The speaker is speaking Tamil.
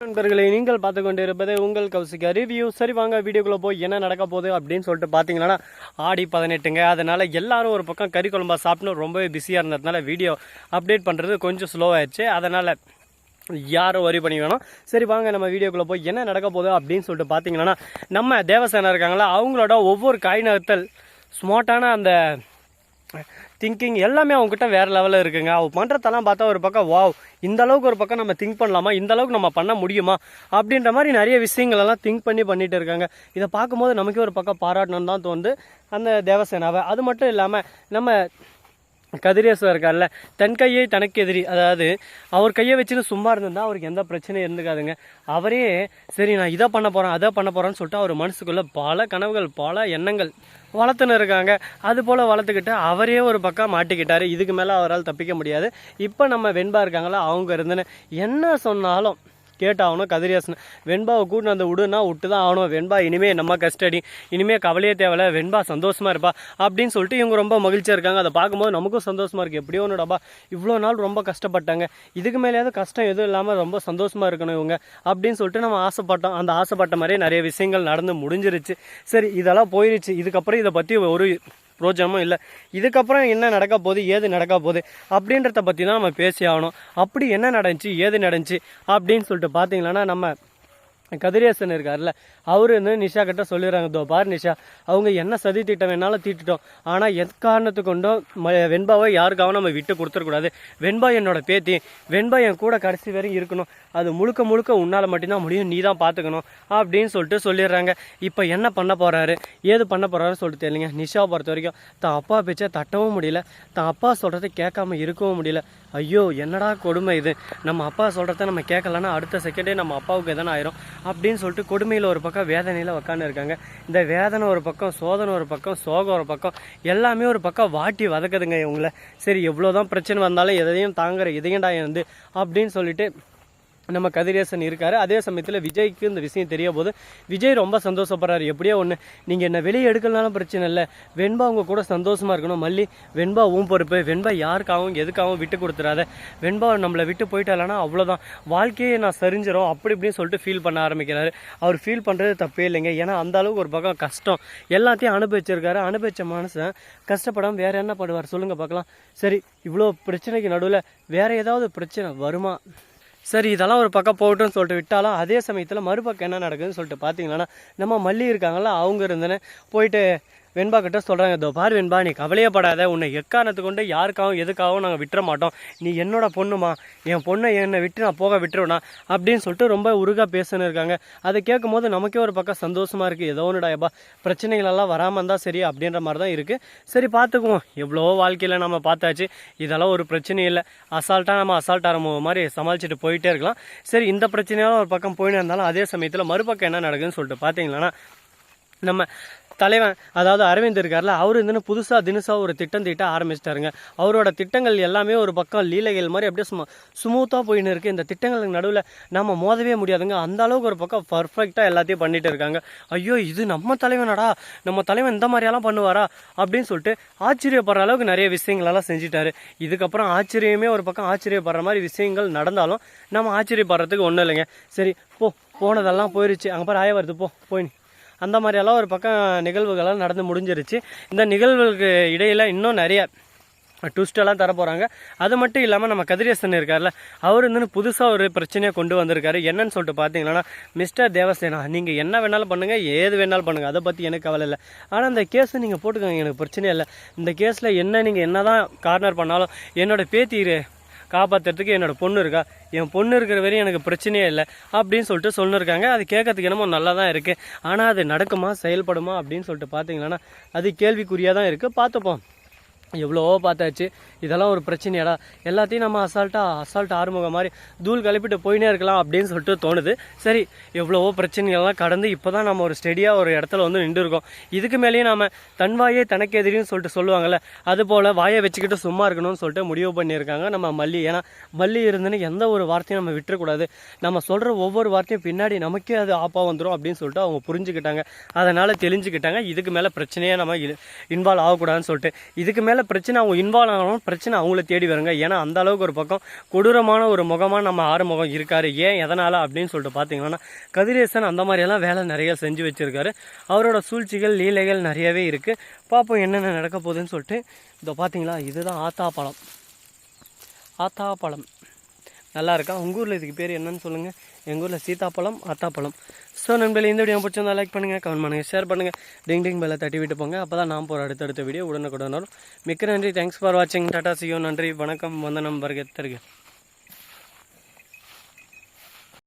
நண்பர்களை நீங்கள் பார்த்து கொண்டு இருப்பது உங்கள் கௌசிகா ரிவ்யூ. சரி வாங்க வீடியோக்குள்ளே போய் என்ன நடக்க போகுது அப்படின்னு சொல்லிட்டு பார்த்தீங்கன்னா ஆடி 18ங்க. அதனால் எல்லாரும் ஒரு பக்கம் கறி குழம்பா சாப்பிட்டு ரொம்பவே பிஸியாக இருந்ததுனால வீடியோ அப்டேட் பண்ணுறது கொஞ்சம் ஸ்லோவாகிடுச்சு. அதனால் யாரும் வரி பண்ணி வேணும். சரி வாங்க நம்ம வீடியோக்குள்ளே போய் என்ன நடக்க போகுது அப்படின்னு சொல்லிட்டு பார்த்தீங்கன்னா நம்ம தேவசேனா இருக்காங்களா, அவங்களோட ஒவ்வொரு காய் நகர்த்தல் ஸ்மார்ட்டான அந்த திங்கிங் எல்லாமே அவங்ககிட்ட வேறு லெவலில் இருக்குங்க. அவங்க பண்ணுறதெல்லாம் பார்த்தா ஒரு பக்கம் வாவ், இந்த அளவுக்கு ஒரு பக்கம் நம்ம திங்க் பண்ணலாமா, இந்த அளவுக்கு நம்ம பண்ண முடியுமா அப்படின்ற மாதிரி நிறைய விஷயங்களெல்லாம் திங்க் பண்ணிட்டு இருக்காங்க. இதை பார்க்கும்போது நமக்கே ஒரு பக்கம் பாராட்டணும்னு தான் தோணுது அந்த தேவசேனாவை. அது மட்டும் இல்லாமல் நம்ம கதிரேசன் இருக்கார்ல, தன் கையை தனக்கு எதிரி, அதாவது அவர் கையை வச்சுன்னு சும்மா இருந்திருந்தா அவருக்கு எந்த பிரச்சனையும் இருந்துக்காதுங்க. அவரே சரி நான் இதை பண்ண போகிறேன் அதை பண்ண போகிறேன்னு சொல்லிட்டு அவர் மனசுக்குள்ளே பல கனவுகள் பல எண்ணங்கள் வளர்த்துன்னு இருக்காங்க. அது போல் வளர்த்துக்கிட்டு அவரே ஒரு பக்கம் மாட்டிக்கிட்டாரு. இதுக்கு மேலே அவரால் தப்பிக்க முடியாது. இப்போ நம்ம வெண்பா இருக்காங்களா, அவங்க இருந்துன்னு என்ன சொன்னாலும் கேட்டாகணும். கதிரேசன் வெண்பாவை கூட்டு அந்த விடுனா விட்டு தான் ஆகணும். வெண்பா இனிமேல் நம்ம கஸ்டடி, இனிமேல் கவலையே தேவையில்ல, வெண்பா சந்தோஷமாக இருப்பா அப்படின்னு சொல்லிட்டு இவங்க ரொம்ப மகிழ்ச்சியாக இருக்காங்க. அதை பார்க்கும்போது நமக்கும் சந்தோஷமாக இருக்குது. எப்படியோ ஒன்றுடாப்பா, இவ்வளோ நாள் ரொம்ப கஷ்டப்பட்டாங்க, இதுக்கு மேலேயாவது கஷ்டம் எதுவும் இல்லாமல் ரொம்ப சந்தோஷமாக இருக்கணும் இவங்க அப்படின்னு சொல்லிட்டு நம்ம ஆசைப்பட்டோம். அந்த ஆசைப்பட்ட மாதிரியே நிறைய விஷயங்கள் நடந்து முடிஞ்சிருச்சு. சரி இதெல்லாம் போயிடுச்சு. இதுக்கப்புறம் இதை பற்றி ஒரு பிரோஜனமும் இல்லை. இதுக்கப்புறம் என்ன நடக்க போகுது ஏது நடக்க போகுது அப்படின்றத பற்றி தான் நம்ம பேசி ஆகணும். அப்படி என்ன நடந்துச்சு ஏது நடந்துச்சு அப்படின்னு சொல்லிட்டு பார்த்தீங்கன்னா நம்ம கதிரேசன் இருக்கார்ல, அவரு வந்து நிஷா கிட்ட சொல்லிடுறாங்க, தோ பார் நிஷா, அவங்க என்ன சதி திட்டம் வேணாலும் தீட்டுட்டோம், ஆனால் எக்காரணத்து கொண்டும் வெண்பாவை யாருக்காகவும் நம்ம விட்டு கொடுத்துடக்கூடாது. வெண்பா என்னோட பேத்தி, வெண்பா என் கூட கடைசி வரையும் இருக்கணும், அது முழுக்க முழுக்க உன்னால் மட்டும்தான் முடியும், நீ தான் பார்த்துக்கணும் அப்படின்னு சொல்லிட்டு சொல்லிடுறாங்க. இப்போ என்ன பண்ண போகிறாரு ஏது பண்ண போகிறாருன்னு சொல்லிட்டு தெரியலைங்க. நிஷாவை பொறுத்த வரைக்கும் தான் அப்பா பேச்சை தட்டவும் முடியல, தான் அப்பா சொல்கிறத கேட்காம இருக்கவும் முடியல. ஐயோ என்னடா கொடுமை இது, நம்ம அப்பா சொல்கிறத நம்ம கேட்கலன்னா அடுத்த செகண்டே நம்ம அப்பாவுக்கு எதனா ஆயிரும் அப்படின்னு சொல்லிட்டு கொடுமையில் ஒரு பக்கம் வேதனையில் உட்காந்து இருக்காங்க. இந்த வேதனை ஒரு பக்கம், சோதனை ஒரு பக்கம், சோகம் ஒரு பக்கம், எல்லாமே ஒரு பக்கம் வாட்டி வதக்குதுங்க இவங்கள. சரி எவ்வளோதான் பிரச்சனை வந்தாலும் எதையும் தாங்குற இதயண்டா வந்து அப்படின்னு சொல்லிட்டு நம்ம கதிரேசன் இருக்காரு. அதே சமயத்தில் விஜய்க்கு இந்த விஷயம் தெரிய போது விஜய் ரொம்ப சந்தோஷப்படுறாரு. எப்படியோ ஒன்று, நீங்கள் என்ன வெளியே எடுக்கலனாலும் பிரச்சனை இல்லை, வெண்பா அவங்க கூட சந்தோஷமாக இருக்கணும். மல்லி வெண்பா பொறுப்பு, வெண்பா யாருக்காகவும் எதுக்காகவும் விட்டு கொடுத்துறாத, வெண்பா நம்மளை விட்டு போயிட்டாலனா அவ்வளோதான், வாழ்க்கையை நான் சரிஞ்சிடும் அப்படி இப்படின்னு சொல்லிட்டு ஃபீல் பண்ண ஆரம்பிக்கிறாரு. அவர் ஃபீல் பண்ணுறது தப்பே இல்லைங்க. ஏன்னா அந்த அளவுக்கு ஒரு பக்கம் கஷ்டம் எல்லாத்தையும் அனுபவிச்சிருக்காரு. அனுபவிச்ச மனுஷன் கஷ்டப்படாமல் வேறு என்ன பண்ணுவார் சொல்லுங்கள் பார்க்கலாம். சரி இவ்வளோ பிரச்சனைக்கு நடுவில் வேறு ஏதாவது பிரச்சனை வருமா? சரி இதெல்லாம் ஒரு பக்கம் போட்டுன்னு சொல்லிட்டு விட்டாலும் அதே சமயத்தில் மறுபக்கம் என்ன நடக்குதுன்னு சொல்லிட்டு பார்த்தீங்கன்னா நம்ம மல்லி இருக்காங்களா, அவங்க இருந்தேன்னு போயிட்டு வெண்பா கிட்ட சொல்கிறாங்க, இதோ பார் வெண்பா, நீ கவலையே படாத, உன்னை எக்காரணத்து கொண்டு யாருக்காகவும் எதுக்காகவும் நாங்கள் விட்டுற மாட்டோம், நீ என்னோட பொண்ணுமா, என் பொண்ணை என்னை விட்டு நான் போக விட்டுருவேனா அப்படின்னு சொல்லிட்டு ரொம்ப உருகா பேசுன்னு இருக்காங்க. அதை கேட்கும் போது நமக்கே ஒரு பக்கம் சந்தோஷமாக இருக்குது. ஏதோ ஒன்றுடாயப்பா, பிரச்சனைகளெல்லாம் வராமல் இருந்தால் சரி அப்படின்ற மாதிரி தான் இருக்குது. சரி பார்த்துக்குவோம், எவ்வளோ வாழ்க்கையில் நம்ம பார்த்தாச்சு, இதெல்லாம் ஒரு பிரச்சனையும் இல்லை, அசால்ட்டாக நம்ம அசால்ட்டாக மாதிரி சமாளிச்சுட்டு போயிட்டே இருக்கலாம். சரி இந்த பிரச்சனையாலும் ஒரு பக்கம் போயின்னு இருந்தாலும் அதே சமயத்தில் மறுபக்கம் என்ன நடக்குதுன்னு சொல்லிட்டு பார்த்தீங்கன்னா நம்ம தலைவன் அதாவது அரவிந்த் இருக்கார்ல, அவர் இருந்துன்னு புதுசாக தினசாக ஒரு திட்டம் தீட்ட ஆரம்பிச்சிட்டாருங்க. அவரோட திட்டங்கள் எல்லாமே ஒரு பக்கம் லீலைகள் மாதிரி அப்படியே ஸ்மூத்தாக போயின்னு இருக்குது. இந்த திட்டங்களுக்கு நடுவில் நம்ம மோதவே முடியாதுங்க. அந்த அளவுக்கு ஒரு பக்கம் பர்ஃபெக்டாக எல்லாத்தையும் பண்ணிட்டு இருக்காங்க. ஐயோ இது நம்ம தலைவனடா, நம்ம தலைவன் இந்த மாதிரியெல்லாம் பண்ணுவாரா அப்படின்னு சொல்லிட்டு ஆச்சரியப்படுற அளவுக்கு நிறைய விஷயங்களெல்லாம் செஞ்சுட்டாரு. இதுக்கப்புறம் ஆச்சரியமே ஒரு பக்கம் ஆச்சரியப்படுற மாதிரி விஷயங்கள் நடந்தாலும் நம்ம ஆச்சரியப்படுறதுக்கு ஒன்றும் இல்லைங்க. சரி போனதெல்லாம் போயிடுச்சு, அங்கே பாரு ஆய வருது போய் அந்த மாதிரியெல்லாம் ஒரு பக்கம் நிகழ்வுகள்லாம் நடந்து முடிஞ்சிருச்சு. இந்த நிகழ்வுகளுக்கு இடையில் இன்னும் நிறைய ட்விஸ்டெல்லாம் தர போகிறாங்க. அது மட்டும் இல்லாமல் நம்ம கதிரேசன் இருக்கார்ல, அவர் வந்து புதுசாக ஒரு பிரச்சனையை கொண்டு வந்திருக்காரு. என்னன்னு சொல்லிட்டு பார்த்தீங்கன்னா, மிஸ்டர் தேவசேனா நீங்கள் என்ன வேணாலும் பண்ணுங்கள், ஏது வேணாலும் பண்ணுங்கள், அதை பற்றி எனக்கு கவலை இல்லை, ஆனால் இந்த கேஸை நீங்கள் போட்டுக்கோங்க, எனக்கு பிரச்சனையே இல்லை. இந்த கேஸில் நீங்கள் என்ன தான் கார்னர் பண்ணாலும் என்னோடய பேத்தி காப்பாற்றுறதுக்கு என்னோட பொண்ணு இருக்கா, என் பொண்ணு இருக்கிற வரையும் எனக்கு பிரச்சனையே இல்லை அப்படின்னு சொல்லிட்டு சொல்லிருக்காங்க. அது கேட்கறதுக்கு என்னமோ நல்லா தான் இருக்குது, ஆனால் அது நடக்குமா செயல்படுமா அப்படின்னு சொல்லிட்டு பார்த்தீங்கன்னா அது கேள்விக்குறியாக தான் இருக்குது. பார்த்துப்போம், எவ்வளவோ பார்த்தாச்சு, இதெல்லாம் ஒரு பிரச்சனையாடா, எல்லாத்தையும் நம்ம அசால்ட்டாக ஆறுமுகம் மாதிரி தூள் கலப்பிட்டு போயினே இருக்கலாம் அப்படின்னு சொல்லிட்டு தோணுது. சரி எவ்வளவோ பிரச்சனைகள்லாம் கடந்து இப்போ தான் நம்ம ஒரு ஸ்டெடியாக ஒரு இடத்துல வந்து நின்று இருக்கோம். இதுக்கு மேலேயும் நம்ம தன் வாயே தனக்கு எதிரின்னு சொல்லிட்டு சொல்லுவாங்கள்ல, அதுபோல் வாயை வச்சுக்கிட்டு சும்மா இருக்கணும்னு சொல்லிட்டு முடிவு பண்ணியிருக்காங்க நம்ம மல்லி. ஏன்னா மல்லி இருந்துன்னு எந்த ஒரு வார்த்தையும் நம்ம விட்டுறக்கூடாது, நம்ம சொல்கிற ஒவ்வொரு வார்த்தையும் பின்னாடி நமக்கே அது ஆப்பாக வந்துடும் அப்படின்னு சொல்லிட்டு அவங்க புரிஞ்சுக்கிட்டாங்க. அதனால் தெரிஞ்சுக்கிட்டாங்க இதுக்கு மேலே பிரச்சனையே நம்ம இன்வால்வ் ஆகக்கூடாதுன்னு சொல்லிட்டு. இதுக்கு மேலே மேலே பிரச்சனை அவங்க இன்வால்வ் ஆகணும், பிரச்சனை அவங்கள தேடி வருங்க. ஏன்னா அந்த அளவுக்கு ஒரு பக்கம் கொடூரமான ஒரு முகமாக நம்ம ஆறுமுகம் இருக்காரு. ஏன் எதனால் அப்படின்னு சொல்லிட்டு பார்த்தீங்கன்னா கதிரேசன் அந்த மாதிரியெல்லாம் வேலை நிறைய செஞ்சு வச்சுருக்காரு. அவரோட சூழ்ச்சிகள் லீலைகள் நிறையவே இருக்குது. பார்ப்போம் என்னென்ன நடக்க போகுதுன்னு சொல்லிட்டு. இதோ பார்த்தீங்களா, இதுதான் ஆத்தாப்பழம். ஆத்தாப்பழம் நல்லா இருக்கா? உங்கள் ஊரில் இதுக்கு பேர் என்னன்னு சொல்லுங்கள். எங்கள் ஊரில் சீத்தாப்பழம், ஆத்தாப்பழம். ஸோ நண்பர்களே, இந்த வீடியோ பிடிச்சிருந்தா லைக் பண்ணுங்கள், கமெண்ட் பண்ணுங்கள், ஷேர் பண்ணுங்கள், டிங் பெல்லை தட்டி விட்டு போங்க. அப்போ தான் நான் போகிற அடுத்தடுத்த வீடியோ உடனுக்குடன் வரும். மிக்க நன்றி. தேங்க்ஸ் ஃபார் வாட்சிங். டாடா சியோ. நன்றி, வணக்கம், வந்தனம், வருக தருக.